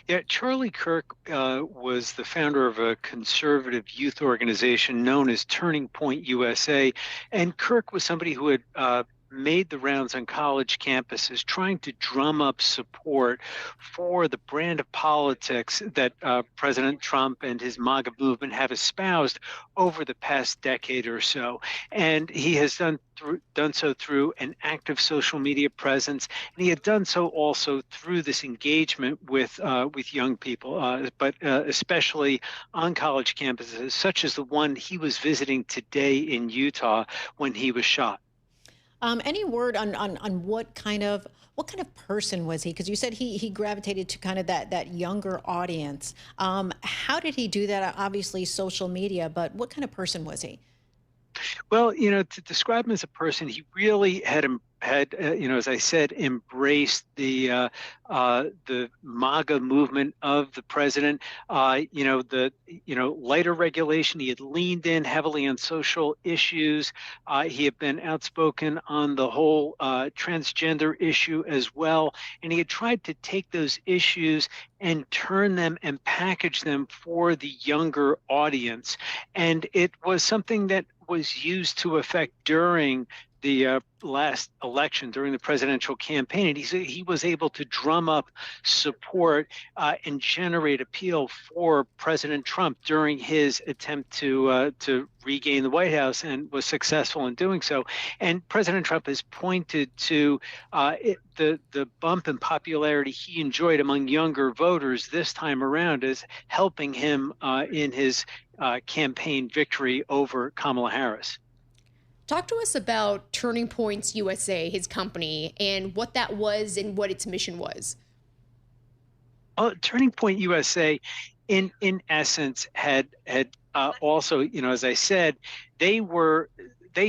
Yeah, Charlie Kirk was the founder of a conservative youth organization known as Turning Point USA. And Kirk was somebody who had made the rounds on college campuses trying to drum up support for the brand of politics that President Trump and his MAGA movement have espoused over the past decade or so. And he has done so through an active social media presence, and he had done so also through this engagement with young people, but especially on college campuses, such as the one he was visiting today in Utah when he was shot. Any word on what kind of person was he? Because you said he gravitated to kind of that younger audience. How did he do that? Obviously, social media, but what kind of person was he? Well, to describe him as a person, he really had as I said, embraced the MAGA movement of the president. Lighter regulation. He had leaned in heavily on social issues. He had been outspoken on the whole transgender issue as well, and he had tried to take those issues and turn them and package them for the younger audience. And it was something that was used to effect during the last election, during the presidential campaign. And he was able to drum up support and generate appeal for President Trump during his attempt to regain the White House, and was successful in doing so. And President Trump has pointed to the bump in popularity he enjoyed among younger voters this time around as helping him in his campaign victory over Kamala Harris. Talk to us about Turning Points USA, his company, and what that was and what its mission was. Turning Point USA, in essence, had also, as I said, they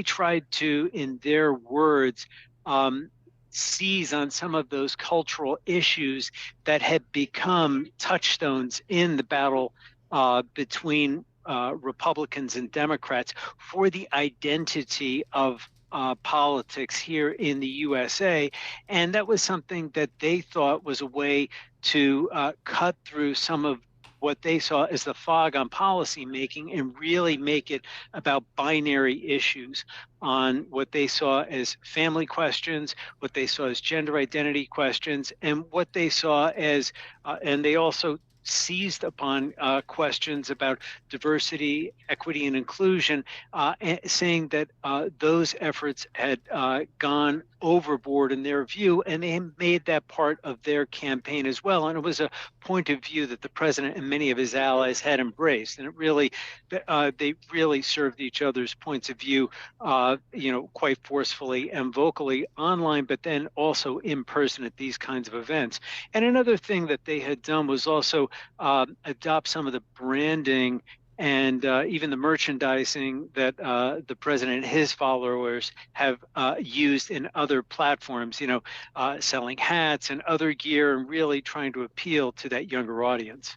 tried to, in their words, seize on some of those cultural issues that had become touchstones in the battle between Republicans and Democrats for the identity of politics here in the USA. And that was something that they thought was a way to cut through some of what they saw as the fog on policymaking and really make it about binary issues on what they saw as family questions, what they saw as gender identity questions, and what they saw as, and they also seized upon questions about diversity, equity, and inclusion, saying that those efforts had gone overboard in their view, and they made that part of their campaign as well. And it was a point of view that the president and many of his allies had embraced, and it really, they really served each other's points of view, quite forcefully and vocally online, but then also in person at these kinds of events. And another thing that they had done was also adopt some of the branding and even the merchandising that the president and his followers have used in other platforms, selling hats and other gear, and really trying to appeal to that younger audience.